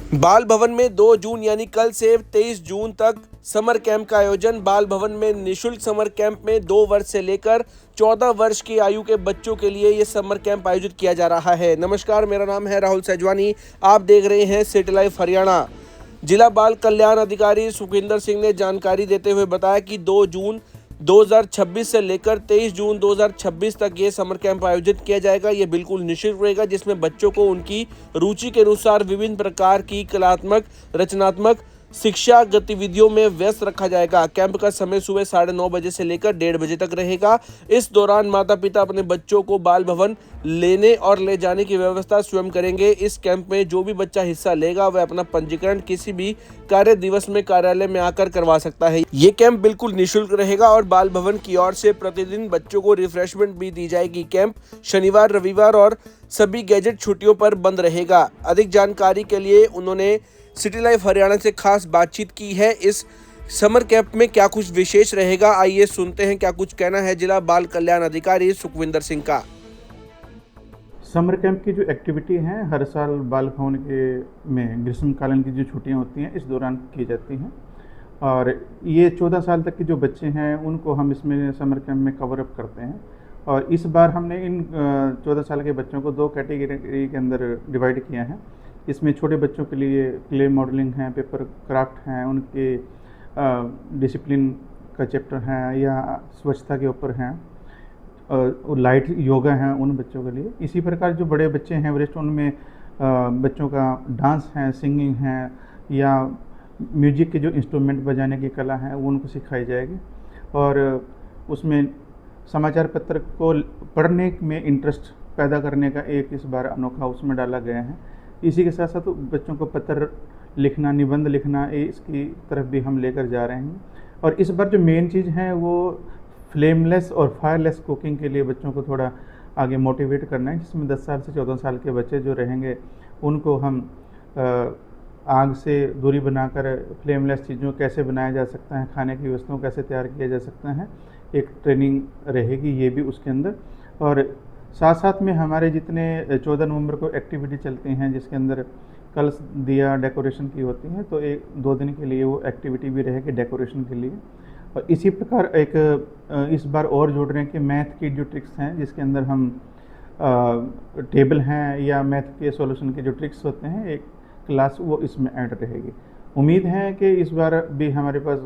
बाल भवन में 2 जून यानी कल से 23 जून तक समर कैंप का आयोजन। बाल भवन में निशुल्क समर कैंप में 2 वर्ष से लेकर 14 वर्ष की आयु के बच्चों के लिए ये समर कैंप आयोजित किया जा रहा है। नमस्कार, मेरा नाम है राहुल सैजवानी। आप देख रहे हैं सिटी लाइव हरियाणा। जिला बाल कल्याण अधिकारी सुखविंदर सिंह ने जानकारी देते हुए बताया कि 2 जून 2026 से लेकर 23 जून 2026 तक ये समर कैंप आयोजित किया जाएगा। ये बिल्कुल निःशुल्क रहेगा, जिसमें बच्चों को उनकी रुचि के अनुसार विभिन्न प्रकार की कलात्मक, रचनात्मक शिक्षा गतिविधियों में व्यस्त रखा जाएगा। कैंप का समय सुबह 9:30 बजे से लेकर 1:30 बजे तक रहेगा। इस दौरान माता पिता अपने बच्चों को बाल भवन लेने और ले जाने की व्यवस्था स्वयं करेंगे। इस कैंप में जो भी बच्चा हिस्सा लेगा वह अपना पंजीकरण किसी भी कार्य दिवस में कार्यालय में आकर करवा सकता है। ये कैंप बिल्कुल निःशुल्क रहेगा और बाल भवन की ओर से प्रतिदिन बच्चों को रिफ्रेशमेंट भी दी जाएगी। कैंप शनिवार, रविवार और सभी गैजेट छुट्टियों पर बंद रहेगा। अधिक जानकारी के लिए उन्होंने सिटी लाइव हरियाणा से खास बातचीत की है। इस समर कैंप में क्या कुछ विशेष रहेगा, आइए सुनते हैं क्या कुछ कहना है जिला बाल कल्याण अधिकारी सुखविंदर सिंह का। समर कैंप की जो एक्टिविटी हैं हर साल बाल भवन के में ग्रीष्मकालीन की जो छुट्टियां होती हैं इस दौरान की जाती हैं, और ये 14 साल तक के जो बच्चे हैं उनको हम इसमें समर कैंप में कवर अप करते हैं। और इस बार हमने इन 14 साल के बच्चों को 2 कैटेगरी के अंदर डिवाइड किया है। इसमें छोटे बच्चों के लिए क्ले मॉडलिंग है, पेपर क्राफ्ट हैं, उनके डिसिप्लिन का चैप्टर है या स्वच्छता के ऊपर हैं, और लाइट योगा है उन बच्चों के लिए। इसी प्रकार जो बड़े बच्चे हैं वरिष्ठ, उनमें बच्चों का डांस है, सिंगिंग है या म्यूजिक के जो इंस्ट्रूमेंट बजाने की कला है वो उनको सिखाई जाएगी। और उसमें समाचार पत्र को पढ़ने में इंटरेस्ट पैदा करने का एक इस बार अनोखा उसमें डाला गया है। इसी के साथ साथ बच्चों को पत्र लिखना, निबंध लिखना, इसकी तरफ भी हम लेकर जा रहे हैं। और इस बार जो मेन चीज़ है वो फ्लेमलेस और फायरलेस कुकिंग के लिए बच्चों को थोड़ा आगे मोटिवेट करना है, जिसमें 10 साल से 14 साल के बच्चे जो रहेंगे उनको हम आग से दूरी बनाकर फ्लेमलेस चीज़ों कैसे बनाया जा सकता है, खाने की वस्तुओं कैसे तैयार किया जा सकता है, एक ट्रेनिंग रहेगी ये भी उसके अंदर। और साथ साथ में हमारे जितने 14 नवंबर को एक्टिविटी चलती हैं जिसके अंदर कलश दिया डेकोरेशन की होती है, तो 1-2 दिन के लिए वो एक्टिविटी भी रहेगी डेकोरेशन के लिए। और इसी प्रकार एक इस बार और जोड़ रहे हैं कि मैथ की जो ट्रिक्स हैं जिसके अंदर हम टेबल हैं या मैथ के सॉल्यूशन के जो ट्रिक्स होते हैं एक क्लास वो इसमें ऐड रहेगी। उम्मीद है कि इस बार भी हमारे पास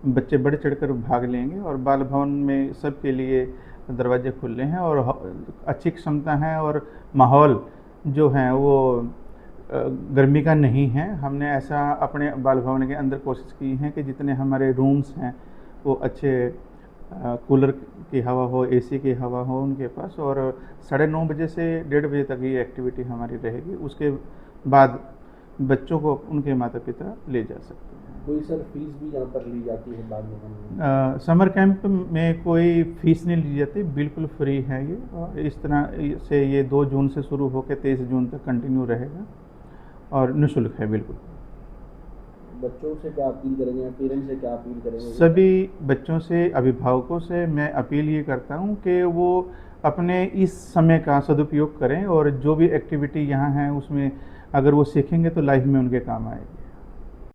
बच्चे बढ़ चढ़कर भाग लेंगे और बाल भवन में सबके लिए दरवाजे खुले हैं और अच्छी क्षमता है और माहौल जो है वो गर्मी का नहीं है। हमने ऐसा अपने बाल भवन के अंदर कोशिश की है कि जितने हमारे रूम्स हैं वो अच्छे कूलर की हवा हो, एसी की हवा हो उनके पास, और 9:30 बजे से 1:30 बजे तक ये एक्टिविटी हमारी रहेगी। उसके बाद बच्चों को उनके माता पिता ले जा सकते हैं। कोई सर फीस भी यहाँ पर ली जाती है बाल भवन में? समर कैंप में कोई फीस नहीं ली जाती, बिल्कुल फ्री है ये। और इस तरह से ये 2 जून से शुरू होकर 23 जून तक कंटिन्यू रहेगा और निःशुल्क है बिल्कुल। बच्चों से क्या अपील करेंगे, पेरेंट्स से क्या अपील करेंगे? सभी बच्चों से, अभिभावकों से मैं अपील ये करता हूँ कि वो अपने इस समय का सदुपयोग करें और जो भी एक्टिविटी यहाँ है उसमें अगर वो सीखेंगे तो लाइफ में उनके काम आएगी।